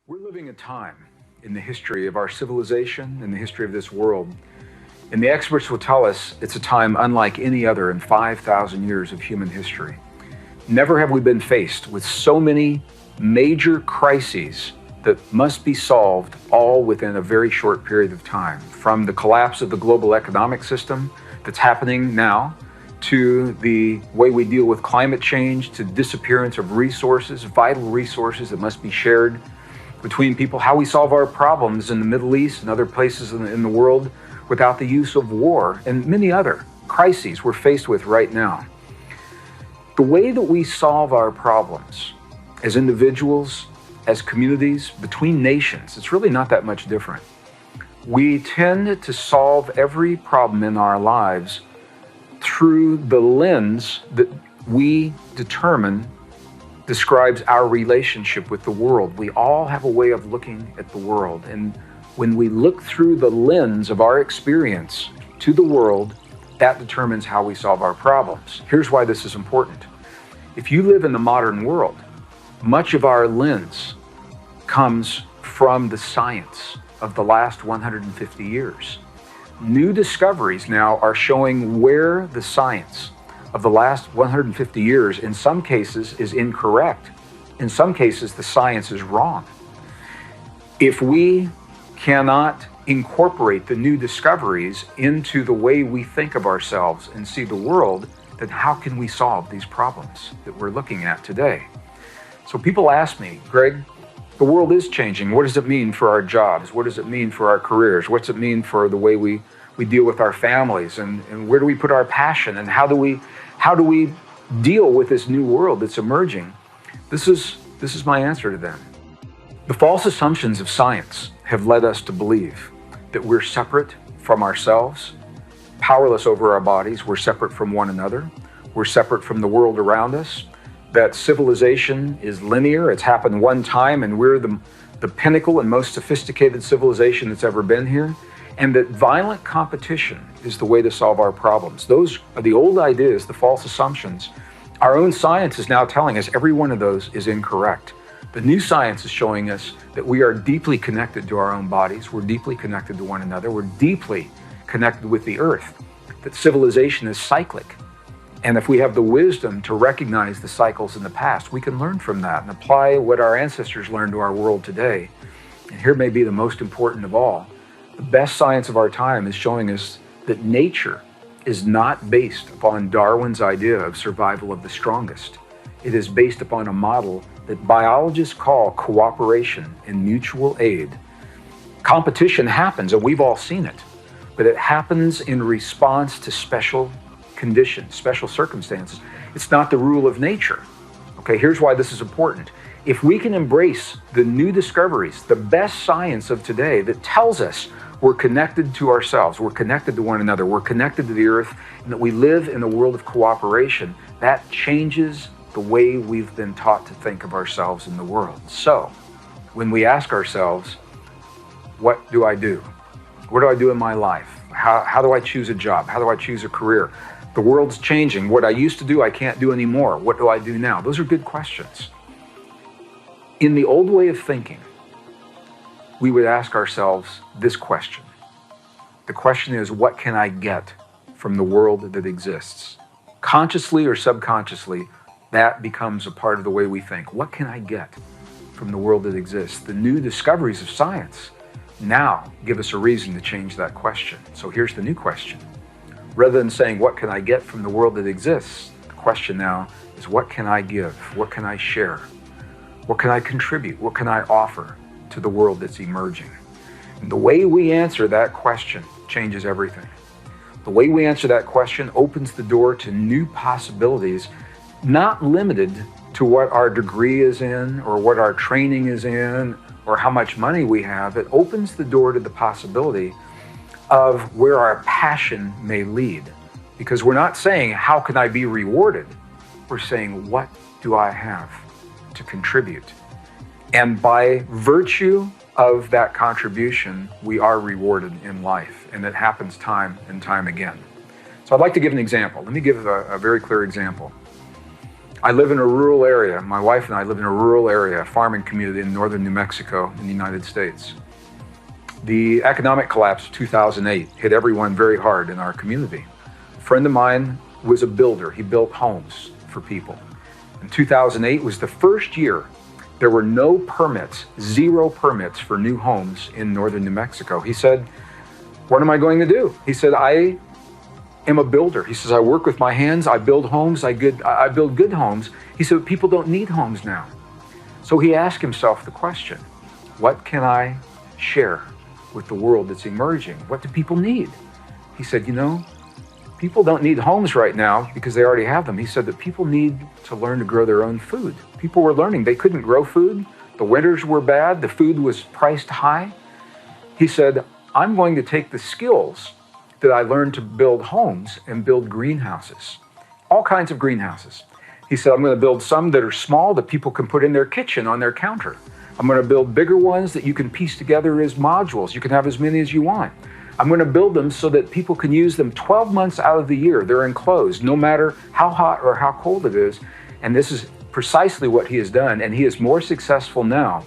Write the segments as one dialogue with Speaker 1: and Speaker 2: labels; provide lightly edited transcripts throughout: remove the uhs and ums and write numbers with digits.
Speaker 1: We're living a time in the history of our civilization, in the history of this world, and the experts will tell us it's a time unlike any other in 5,000 years of human history. Never have we been faced with so many major crises that must be solved all within a very short period of time. From the collapse of the global economic system that's happening now, to the way we deal with climate change, to disappearance of resources, vital resources that must be shared between people, how we solve our problems in the Middle East and other places in the world without the use of war, and many other crises we're faced with right now. The way that we solve our problems as individuals, as communities, between nations, it's really not that much different. We tend to solve every problem in our lives through the lens that we determine describes our relationship with the world. We all have a way of looking at the world. And when we look through the lens of our experience to the world, that determines how we solve our problems. Here's why this is important. If you live in the modern world, much of our lens comes from the science of the last 150 years. New discoveries now are showing where the science of the last 150 years, in some cases, is incorrect. In some cases, the science is wrong. If we cannot incorporate the new discoveries into the way we think of ourselves and see the world, then how can we solve these problems that we're looking at today? So people ask me, Greg, the world is changing. What does it mean for our jobs? What does it mean for our careers? What's it mean for the way we deal with our families? And where do we put our passion? And how do we deal with this new world that's emerging? This is my answer to them. The false assumptions of science have led us to believe that we're separate from ourselves, powerless over our bodies. We're separate from one another. We're separate from the world around us. That civilization is linear. It's happened one time, and we're the pinnacle and most sophisticated civilization that's ever been here. And that violent competition is the way to solve our problems. Those are the old ideas, the false assumptions. Our own science is now telling us every one of those is incorrect. The new science is showing us that we are deeply connected to our own bodies. We're deeply connected to one another. We're deeply connected with the earth. That civilization is cyclic. And if we have the wisdom to recognize the cycles in the past, we can learn from that and apply what our ancestors learned to our world today. And here may be the most important of all. The best science of our time is showing us that nature is not based upon Darwin's idea of survival of the strongest. It is based upon a model that biologists call cooperation and mutual aid. Competition happens, and we've all seen it, but it happens in response to special conditions, special circumstances. It's not the rule of nature. Okay, here's why this is important. If we can embrace the new discoveries, the best science of today that tells us we're connected to ourselves, we're connected to one another, we're connected to the earth, and that we live in a world of cooperation, that changes the way we've been taught to think of ourselves in the world. So, when we ask ourselves, what do I do? What do I do in my life? How do I choose a job? How do I choose a career? The world's changing. What I used to do, I can't do anymore. What do I do now? Those are good questions. In the old way of thinking, we would ask ourselves this question. The question is, what can I get from the world that exists? Consciously or subconsciously, that becomes a part of the way we think. What can I get from the world that exists? The new discoveries of science now give us a reason to change that question. So here's the new question. Rather than saying, what can I get from the world that exists? The question now is, what can I give? What can I share? What can I contribute? What can I offer to the world that's emerging? And the way we answer that question changes everything. The way we answer that question opens the door to new possibilities, not limited to what our degree is in or what our training is in or how much money we have. It opens the door to the possibility of where our passion may lead. Because we're not saying, how can I be rewarded? We're saying, what do I have to contribute? And by virtue of that contribution, we are rewarded in life. And it happens time and time again. So I'd like to give an example. Let me give a very clear example. I live in a rural area. My wife and I live in a rural area, a farming community in northern New Mexico in the United States. The economic collapse of 2008 hit everyone very hard in our community. A friend of mine was a builder. He built homes for people. In 2008 was the first year there were no permits, 0 permits for new homes in northern New Mexico. He said, what am I going to do? He said, I am a builder. He says, I work with my hands, I build homes, I build good homes. He said, people don't need homes now. So he asked himself the question, what can I share with the world that's emerging? What do people need? He said, you know, people don't need homes right now because they already have them. He said that people need to learn to grow their own food. People were learning they couldn't grow food. The winters were bad. The food was priced high. He said, I'm going to take the skills that I learned to build homes and build greenhouses, all kinds of greenhouses. He said, I'm going to build some that are small that people can put in their kitchen on their counter. I'm going to build bigger ones that you can piece together as modules. You can have as many as you want. I'm going to build them so that people can use them 12 months out of the year. They're enclosed, no matter how hot or how cold it is. And this is precisely what he has done. And he is more successful now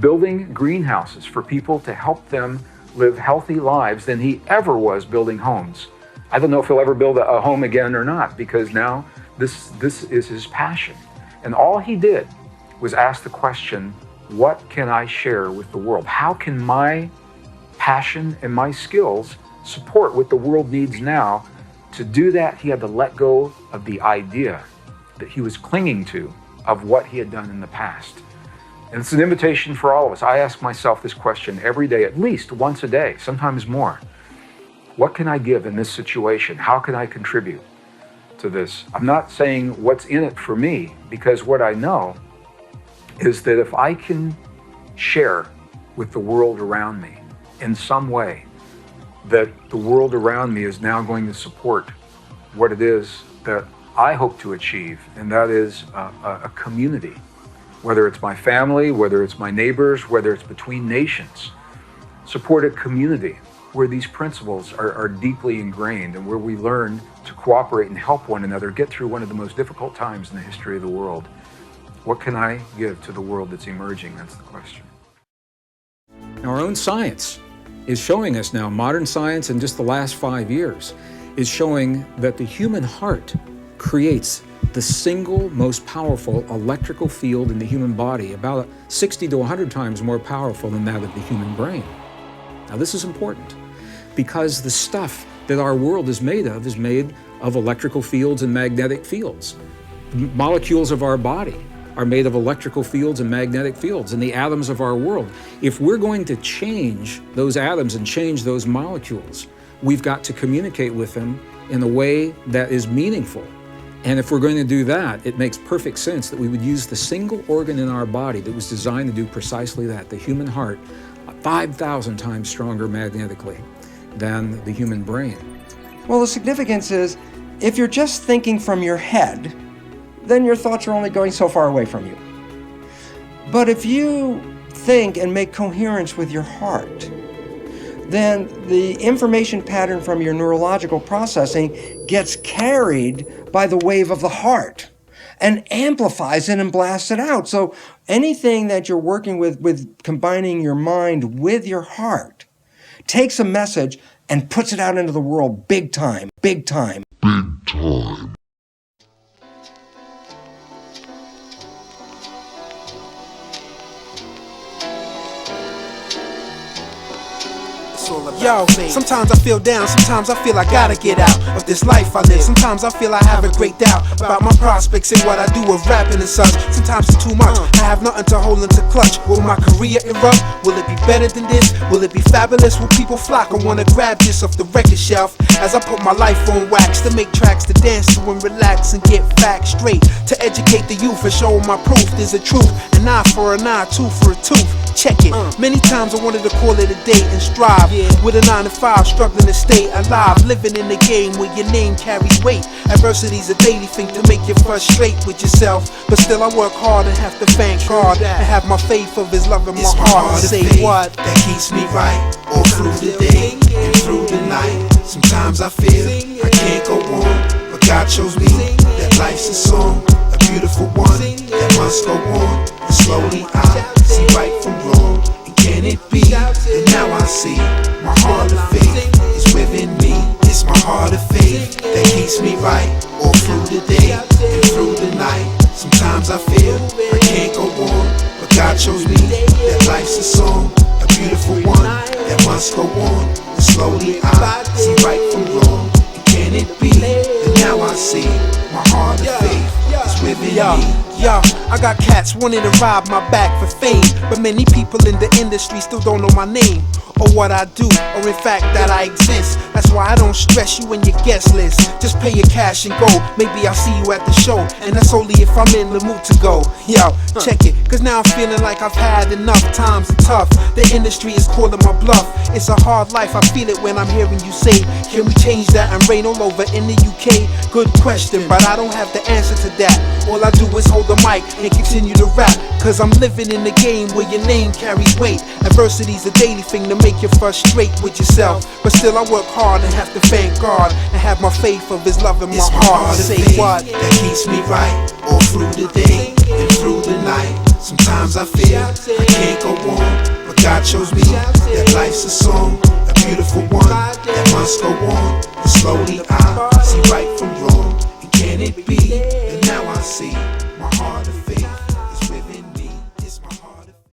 Speaker 1: building greenhouses for people to help them live healthy lives than he ever was building homes. I don't know if he'll ever build a home again or not, because now this is his passion. And all he did was ask the question, what can I share with the world? How can my passion and my skills support what the world needs now? To do that, he had to let go of the idea that he was clinging to of what he had done in the past. And it's an invitation for all of us. I ask myself this question every day, at least once a day, sometimes more. What can I give in this situation? How can I contribute to this? I'm not saying what's in it for me, because what I know is that if I can share with the world around me in some way, that the world around me is now going to support what it is that I hope to achieve, and that is a community. Whether it's my family, whether it's my neighbors, whether it's between nations. Support a community where these principles are deeply ingrained and where we learn to cooperate and help one another get through one of the most difficult times in the history of the world. What can I give to the world that's emerging? That's the question.
Speaker 2: Our own science is showing us now, modern science in just the last 5 years, is showing that the human heart creates the single most powerful electrical field in the human body, about 60 to 100 times more powerful than that of the human brain. Now this is important because the stuff that our world is made of electrical fields and magnetic fields. Molecules of our body are made of electrical fields and magnetic fields, and the atoms of our world. If we're going to change those atoms and change those molecules, we've got to communicate with them in a way that is meaningful. And if we're going to do that, it makes perfect sense that we would use the single organ in our body that was designed to do precisely that, the human heart, 5,000 times stronger magnetically than the human brain.
Speaker 3: Well, the significance is, if you're just thinking from your head, then your thoughts are only going so far away from you. But if you think and make coherence with your heart, then the information pattern from your neurological processing gets carried by the wave of the heart and amplifies it and blasts it out. So anything that you're working with combining your mind with your heart takes a message and puts it out into the world big time, big time. Big time.
Speaker 4: Yo, sometimes I feel down, sometimes I feel I gotta get out of this life I live. Sometimes I feel I have a great doubt about my prospects and what I do with rapping and such. Sometimes it's too much, I have nothing to hold and to clutch. Will my career erupt? Will it be better than this? Will it be fabulous? Will people flock and wanna grab this off the record shelf? As I put my life on wax to make tracks to dance to and relax and get facts straight, to educate the youth and show my proof there's a truth. An eye for an eye, tooth for a tooth. Check it. Many times I wanted to call it a day and strive with a 9 to 5, struggling to stay alive, living in a game where your name carries weight. Adversity's a daily thing to make you frustrate with yourself, but still I work hard and have to thank God and have my faith of His love in my heart. Say what
Speaker 5: that keeps me right all through the day and through the night. Sometimes I feel I can't go on, but God shows me that life's a song, a beautiful one that must go on. And slowly I see right from wrong. And can it be that now I see my heart of faith is within me? It's my heart of faith that keeps me right all through the day and through the night. Sometimes I feel I can't go on, but God shows me that life's a song, a beautiful one that must go on. And slowly I see right from wrong. And can it be that now I see my heart of faith is within me?
Speaker 4: Yo, I got cats wanting to rob my back for fame, but many people in the industry still don't know my name or what I do, or in fact that I exist. That's why I don't stress you in your guest list. Just pay your cash and go. Maybe I'll see you at the show, and that's only if I'm in the mood to go. Yo, check it, cause now I'm feeling like I've had enough. Times are tough, the industry is calling my bluff. It's a hard life, I feel it when I'm hearing you say, can we change that and reign all over in the UK? Good question, but I don't have the answer to that. All I do is hold the mic and continue to rap, cause I'm living in the game where your name carries weight. Adversity's a daily thing to make you frustrate with yourself, but still I work hard and have to thank God and have my faith of His love in my heart.
Speaker 5: It's
Speaker 4: Say what?
Speaker 5: that keeps me right all through the day and through the night. Sometimes I feel I can't go on, but God shows me that life's a song, a beautiful one that must go on. And slowly